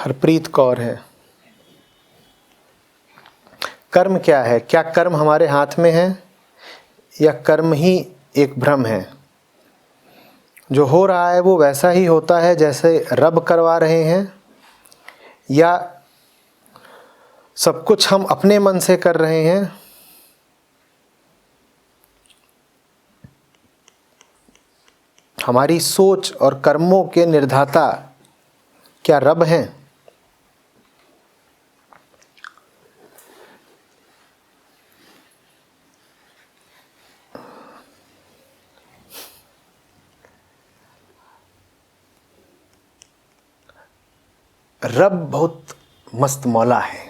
हरप्रीत कौर है। कर्म क्या है? क्या कर्म हमारे हाथ में है या कर्म ही एक भ्रम है? जो हो रहा है वो वैसा ही होता है जैसे रब करवा रहे हैं, या सब कुछ हम अपने मन से कर रहे हैं? हमारी सोच और कर्मों के निर्धाता क्या रब हैं? रब बहुत मस्त मौला है।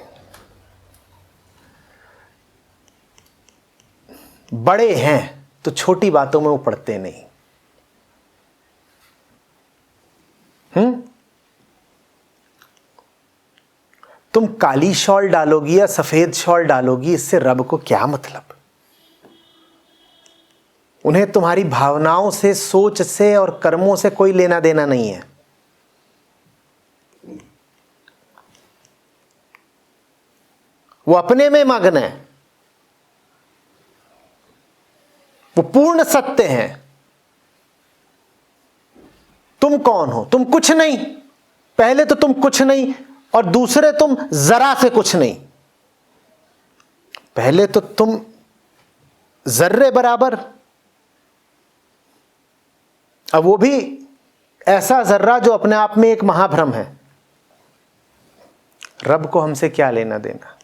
बड़े हैं तो छोटी बातों में वो पड़ते नहीं। तुम काली शॉल डालोगी या सफेद शॉल डालोगी, इससे रब को क्या मतलब? उन्हें तुम्हारी भावनाओं से, सोच से और कर्मों से कोई लेना देना नहीं है। वो अपने में मग्न है। वो पूर्ण सत्य हैं। तुम कौन हो? तुम कुछ नहीं। पहले तो तुम कुछ नहीं, और दूसरे तुम जरा से कुछ नहीं। पहले तो तुम जर्रे बराबर, अब वो भी ऐसा जर्रा जो अपने आप में एक महाभ्रम है। रब को हमसे क्या लेना देना?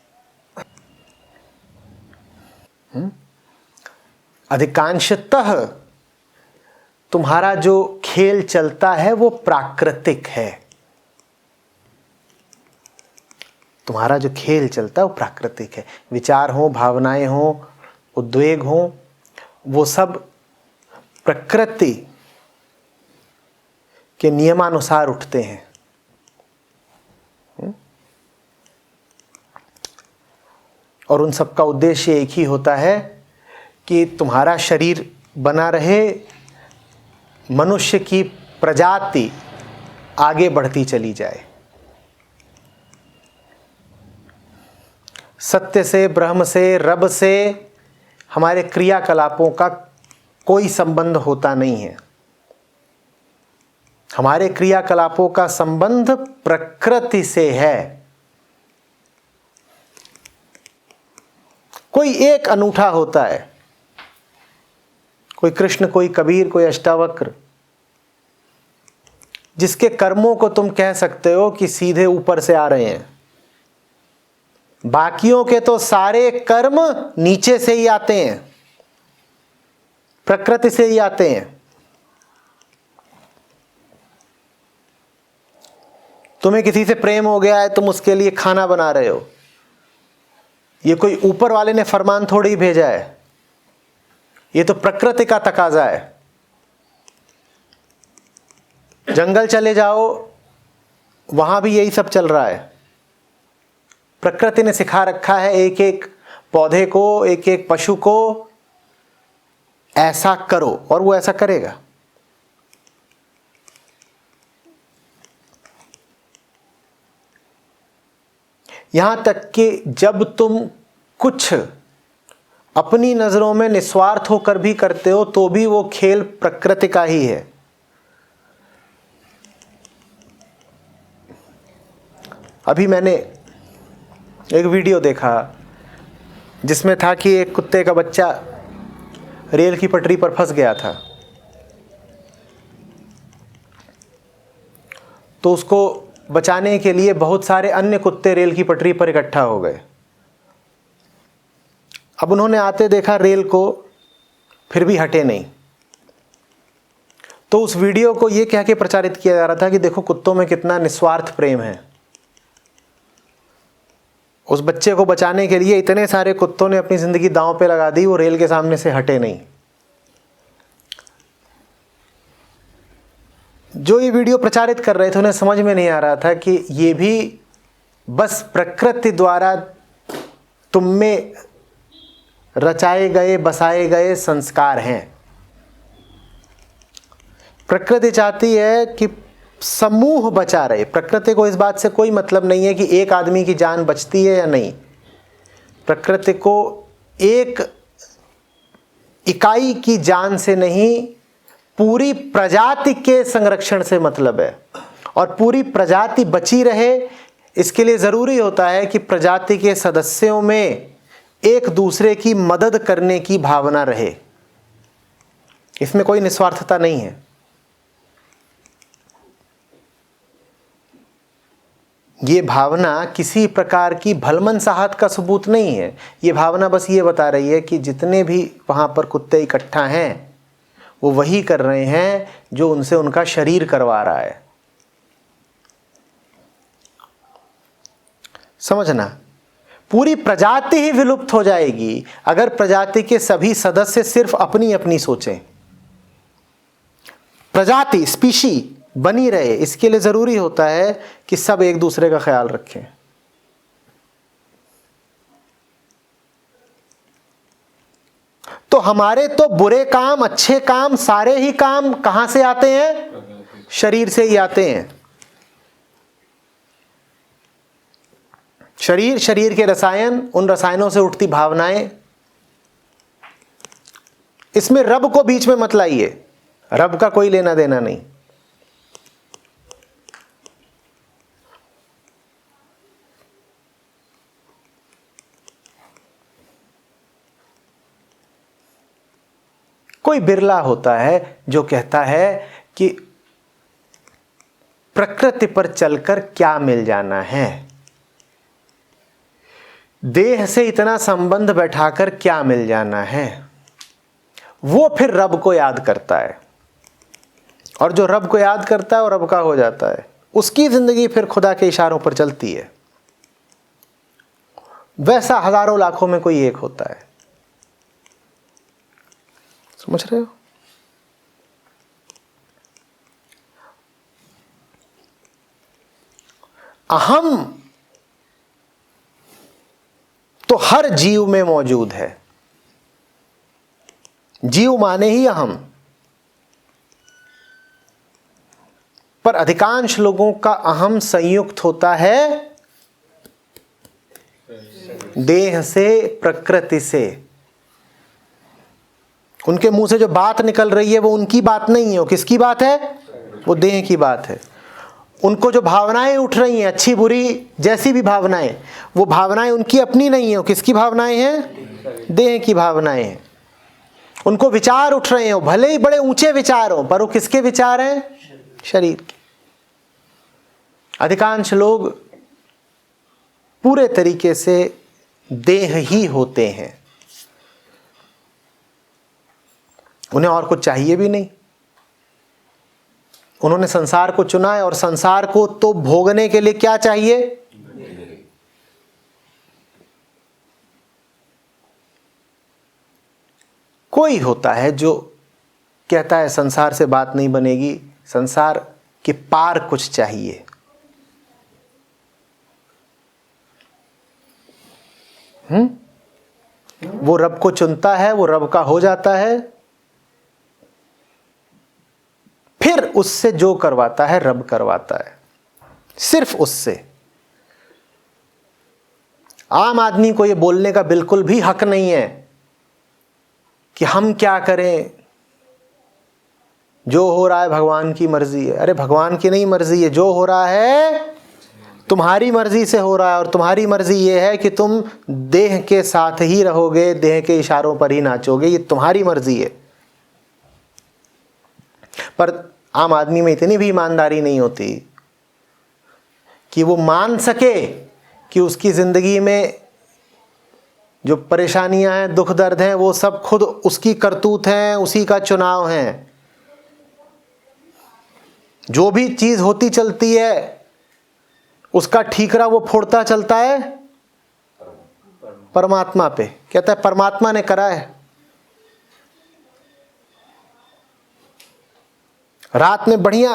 अधिकांशतः तुम्हारा जो खेल चलता है वो प्राकृतिक है। तुम्हारा जो खेल चलता है वो प्राकृतिक है। विचार हो, भावनाएं हो, उद्वेग हो, वो सब प्रकृति के नियमानुसार उठते हैं। और उन सब का उद्देश्य एक ही होता है कि तुम्हारा शरीर बना रहे, मनुष्य की प्रजाति आगे बढ़ती चली जाए। सत्य से, ब्रह्म से, रब से हमारे क्रियाकलापों का कोई संबंध होता नहीं है। हमारे क्रियाकलापों का संबंध प्रकृति से है। कोई एक अनूठा होता है, कोई कृष्ण, कोई कबीर, कोई अष्टावक्र, जिसके कर्मों को तुम कह सकते हो कि सीधे ऊपर से आ रहे हैं। बाकियों के तो सारे कर्म नीचे से ही आते हैं, प्रकृति से ही आते हैं। तुम्हें किसी से प्रेम हो गया है, तुम उसके लिए खाना बना रहे हो, ये कोई ऊपर वाले ने फरमान थोड़ी ही भेजा है, ये तो प्रकृति का तकाजा है। जंगल चले जाओ, वहां भी यही सब चल रहा है। प्रकृति ने सिखा रखा है एक एक पौधे को, एक एक पशु को, ऐसा करो, और वो ऐसा करेगा। यहां तक कि जब तुम कुछ अपनी नजरों में निस्वार्थ होकर भी करते हो तो भी वो खेल प्रकृति का ही है। अभी मैंने एक वीडियो देखा जिसमें था कि एक कुत्ते का बच्चा रेल की पटरी पर फंस गया था, तो उसको बचाने के लिए बहुत सारे अन्य कुत्ते रेल की पटरी पर इकट्ठा हो गए। अब उन्होंने आते देखा रेल को, फिर भी हटे नहीं। तो उस वीडियो को ये कह के प्रचारित किया जा रहा था कि देखो कुत्तों में कितना निस्वार्थ प्रेम है। उस बच्चे को बचाने के लिए इतने सारे कुत्तों ने अपनी जिंदगी दांव पे लगा दी, वो रेल के सामने से हटे नहीं। जो ये वीडियो प्रचारित कर रहे थे उन्हें समझ में नहीं आ रहा था कि ये भी बस प्रकृति द्वारा तुम में रचाए गए, बसाए गए संस्कार हैं। प्रकृति चाहती है कि समूह बचा रहे। प्रकृति को इस बात से कोई मतलब नहीं है कि एक आदमी की जान बचती है या नहीं। प्रकृति को एक इकाई की जान से नहीं, पूरी प्रजाति के संरक्षण से मतलब है। और पूरी प्रजाति बची रहे, इसके लिए जरूरी होता है कि प्रजाति के सदस्यों में एक दूसरे की मदद करने की भावना रहे। इसमें कोई निस्वार्थता नहीं है। ये भावना किसी प्रकार की भलमनसाहत का सबूत नहीं है। ये भावना बस ये बता रही है कि जितने भी वहां पर कुत्ते इकट्ठा हैं वो वही कर रहे हैं जो उनसे उनका शरीर करवा रहा है। समझना, पूरी प्रजाति ही विलुप्त हो जाएगी अगर प्रजाति के सभी सदस्य सिर्फ अपनी अपनी सोचें। प्रजाति, स्पीशी बनी रहे, इसके लिए जरूरी होता है कि सब एक दूसरे का ख्याल रखें। तो हमारे तो बुरे काम, अच्छे काम, सारे ही काम कहां से आते हैं? शरीर से ही आते हैं। शरीर, शरीर के रसायन, उन रसायनों से उठती भावनाएं। इसमें रब को बीच में मत लाइए, रब का कोई लेना देना नहीं। कोई बिरला होता है जो कहता है कि प्रकृति पर चलकर क्या मिल जाना है, देह से इतना संबंध बैठाकर क्या मिल जाना है। वो फिर रब को याद करता है, और जो रब को याद करता है वो रब का हो जाता है। उसकी जिंदगी फिर खुदा के इशारों पर चलती है। वैसा हजारों लाखों में कोई एक होता है। समझ रहे हो? अहम तो हर जीव में मौजूद है। जीव माने ही अहम। पर अधिकांश लोगों का अहम संयुक्त होता है देह से, प्रकृति से। उनके मुंह से जो बात निकल रही है वो उनकी बात नहीं है। वो किसकी बात है? वो देह की बात है। उनको जो भावनाएं उठ रही हैं, अच्छी बुरी जैसी भी भावनाएं, वो भावनाएं उनकी अपनी नहीं है। वो किसकी भावनाएं हैं? देह की भावनाएं हैं। उनको विचार उठ रहे हैं, भले ही बड़े ऊंचे विचार हो, पर वो किसके विचार हैं? शरीर के। अधिकांश लोग पूरे तरीके से देह ही होते हैं। उन्हें और कुछ चाहिए भी नहीं। उन्होंने संसार को चुना है, और संसार को तो भोगने के लिए क्या चाहिए? कोई होता है जो कहता है संसार से बात नहीं बनेगी, संसार के पार कुछ चाहिए। वो रब को चुनता है, वो रब का हो जाता है। फिर उससे जो करवाता है रब करवाता है, सिर्फ उससे। आम आदमी को ये बोलने का बिल्कुल भी हक नहीं है कि हम क्या करें, जो हो रहा है भगवान की मर्जी है। अरे भगवान की नहीं मर्जी है, जो हो रहा है तुम्हारी मर्जी से हो रहा है। और तुम्हारी मर्जी ये है कि तुम देह के साथ ही रहोगे, देह के इशारों पर ही नाचोगे, ये तुम्हारी मर्जी है। पर आम आदमी में इतनी भी ईमानदारी नहीं होती कि वो मान सके कि उसकी जिंदगी में जो परेशानियां हैं, दुख दर्द हैं, वो सब खुद उसकी करतूत हैं, उसी का चुनाव है। जो भी चीज होती चलती है उसका ठीकरा वो फोड़ता चलता है परमात्मा पे। कहता है परमात्मा ने करा है। रात में बढ़िया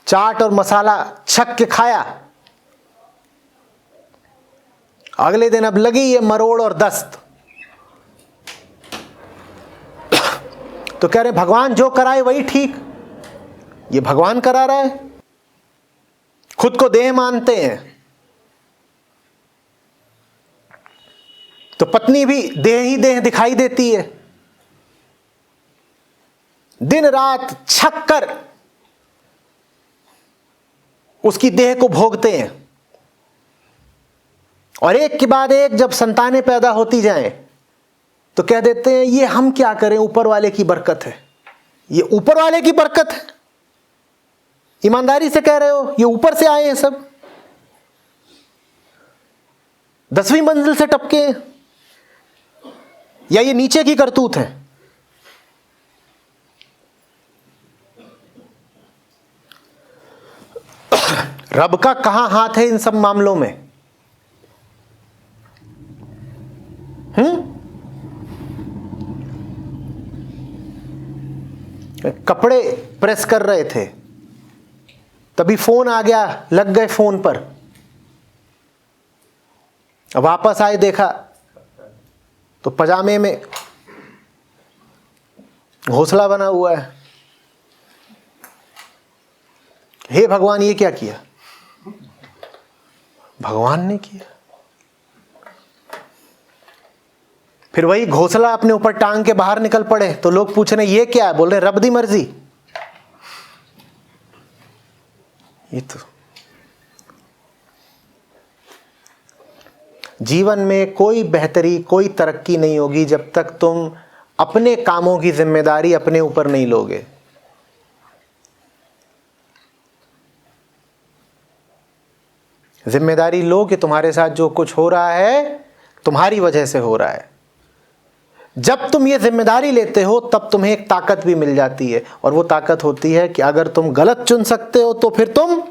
चाट और मसाला छक के खाया, अगले दिन अब लगी ये मरोड़ और दस्त। तो कह रहे भगवान जो कराए वही ठीक, ये भगवान करा रहा है। खुद को देह मानते हैं, तो पत्नी भी देह ही देह दिखाई देती है। दिन रात छक कर उसकी देह को भोगते हैं, और एक के बाद एक जब संतानें पैदा होती जाएं तो कह देते हैं ये हम क्या करें, ऊपर वाले की बरकत है। ये ऊपर वाले की बरकत है? ईमानदारी से कह रहे हो ये ऊपर से आए हैं सब, 10वीं मंजिल से टपके हैं, या ये नीचे की करतूत है? रब का कहां हाथ है इन सब मामलों में? कपड़े प्रेस कर रहे थे, तभी फोन आ गया, लग गए फोन पर। वापस आए, देखा तो पजामे में घोंसला बना हुआ है। हे भगवान, ये क्या किया? भगवान ने किया। फिर वही घोंसला अपने ऊपर टांग के बाहर निकल पड़े, तो लोग पूछ रहे ये क्या है? बोल रहे रब दी मर्जी। ये तो जीवन में कोई बेहतरी, कोई तरक्की नहीं होगी जब तक तुम अपने कामों की जिम्मेदारी अपने ऊपर नहीं लोगे। जिम्मेदारी लो कि तुम्हारे साथ जो कुछ हो रहा है तुम्हारी वजह से हो रहा है। जब तुम ये जिम्मेदारी लेते हो तब तुम्हें एक ताकत भी मिल जाती है, और वो ताकत होती है कि अगर तुम गलत चुन सकते हो तो फिर तुम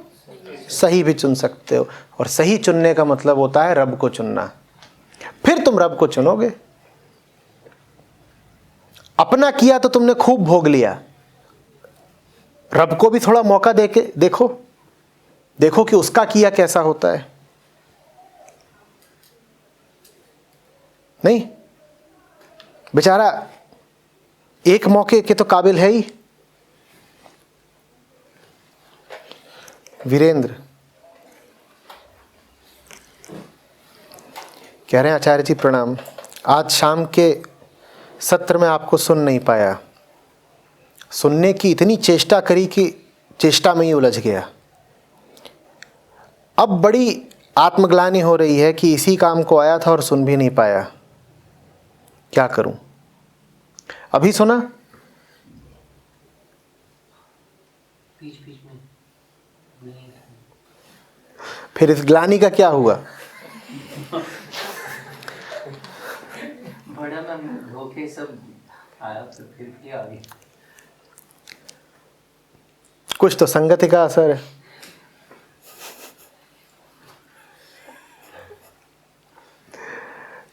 सही भी चुन सकते हो, और सही चुनने का मतलब होता है रब को चुनना। फिर तुम रब को चुनोगे। अपना किया तो तुमने खूब भोग लिया, रब को भी थोड़ा मौका देके देखो, देखो कि उसका किया कैसा होता है। नहीं, बेचारा एक मौके के तो काबिल है ही। वीरेंद्र कह रहे हैं आचार्य जी प्रणाम, आज शाम के सत्र में आपको सुन नहीं पाया। सुनने की इतनी चेष्टा करी कि चेष्टा में ही उलझ गया। अब बड़ी आत्मग्लानि हो रही है कि इसी काम को आया था और सुन भी नहीं पाया, क्या करूं? अभी सुना? फिर इस ग्लानि का क्या हुआ? बड़ा मैं धोखे सब आया तो फिर क्या आ गया? कुछ तो संगति का असर है।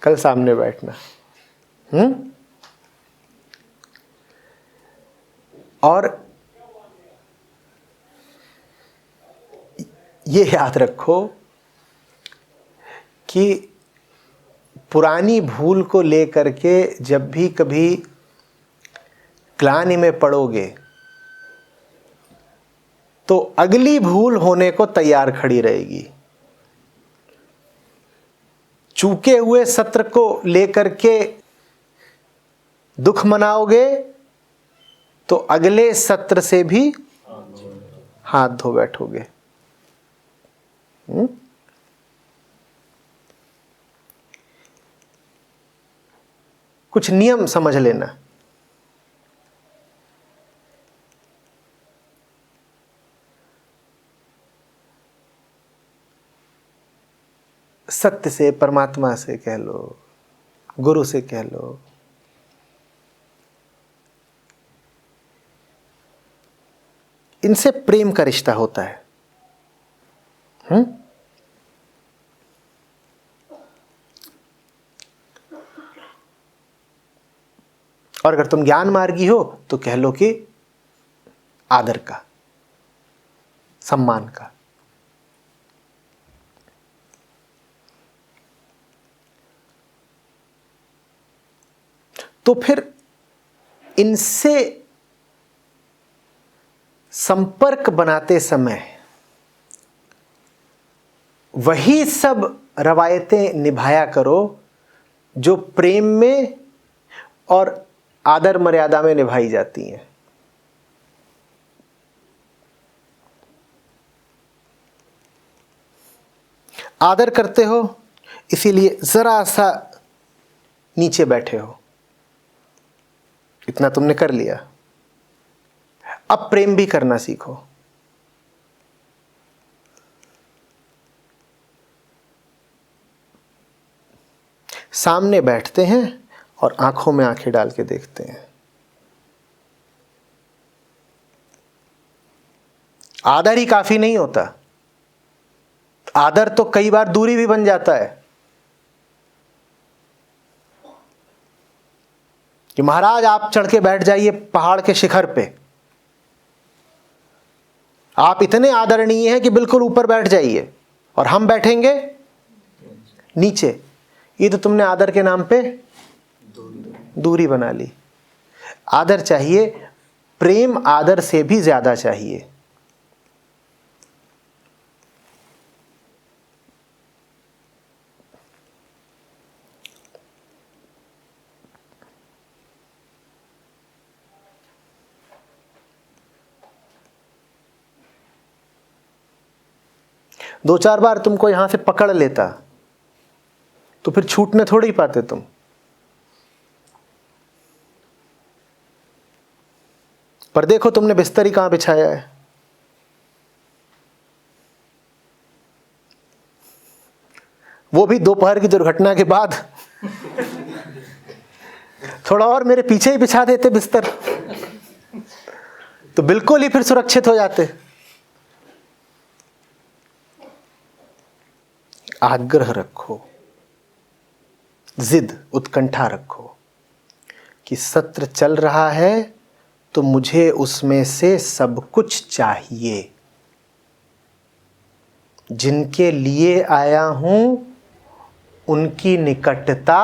कल सामने बैठना। और ये याद रखो कि पुरानी भूल को लेकर के जब भी कभी ग्लानि में पड़ोगे तो अगली भूल होने को तैयार खड़ी रहेगी। चूके हुए सत्र को लेकर के दुख मनाओगे तो अगले सत्र से भी हाथ धो बैठोगे। कुछ नियम समझ लेना। सत्य से, परमात्मा से कह लो, गुरु से कह लो, इनसे प्रेम का रिश्ता होता है। और अगर तुम ज्ञान मार्गी हो तो कह लो कि आदर का, सम्मान का। तो फिर इनसे संपर्क बनाते समय वही सब रवायतें निभाया करो जो प्रेम में और आदर मर्यादा में निभाई जाती हैं। आदर करते हो इसीलिए जरा सा नीचे बैठे हो, इतना तुमने कर लिया। अब प्रेम भी करना सीखो। सामने बैठते हैं और आंखों में आंखें डाल के देखते हैं। आदर ही काफी नहीं होता, आदर तो कई बार दूरी भी बन जाता है कि महाराज आप चढ़ के बैठ जाइए पहाड़ के शिखर पे, आप इतने आदरणीय हैं कि बिल्कुल ऊपर बैठ जाइए और हम बैठेंगे नीचे। ये तो तुमने आदर के नाम पे दूरी बना ली। आदर चाहिए, प्रेम आदर से भी ज्यादा चाहिए। दो चार बार तुमको यहां से पकड़ लेता तो फिर छूटने थोड़ी पाते तुम। पर देखो तुमने बिस्तर ही कहां बिछाया है। वो भी दोपहर की दुर्घटना के बाद। थोड़ा और मेरे पीछे ही बिछा देते बिस्तर तो बिल्कुल ही फिर सुरक्षित हो जाते। आग्रह रखो, जिद उत्कंठा रखो कि सत्र चल रहा है तो मुझे उसमें से सब कुछ चाहिए। जिनके लिए आया हूं उनकी निकटता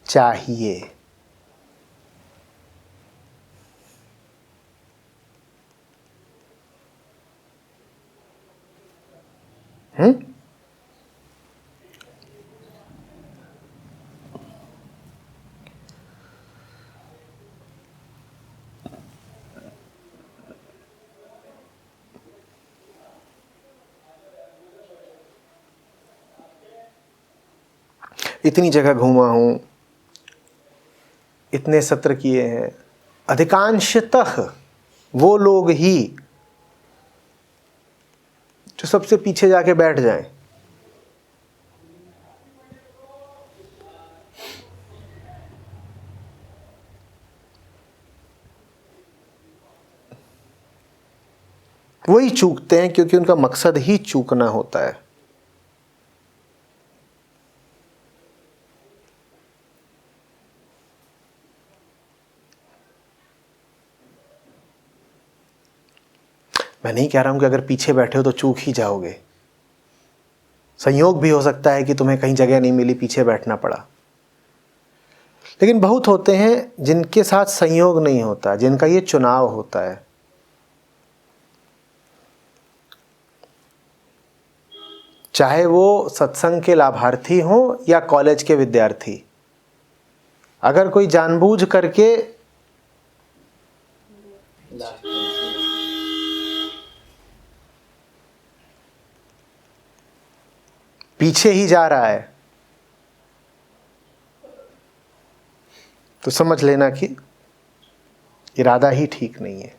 चाहिए। इतनी जगह घूमा हूं, इतने सत्र किए हैं, अधिकांशतः वो लोग ही जो सबसे पीछे जाके बैठ जाएं। वही चूकते हैं क्योंकि उनका मकसद ही चूकना होता है। मैं नहीं कह रहा हूं कि अगर पीछे बैठे हो तो चूक ही जाओगे। संयोग भी हो सकता है कि तुम्हें कहीं जगह नहीं मिली, पीछे बैठना पड़ा। लेकिन बहुत होते हैं जिनके साथ संयोग नहीं होता, जिनका ये चुनाव होता है। चाहे वो सत्संग के लाभार्थी हों या कॉलेज के विद्यार्थी। अगर कोई जानबूझ करके पीछे ही जा रहा है तो समझ लेना कि इरादा ही ठीक नहीं है।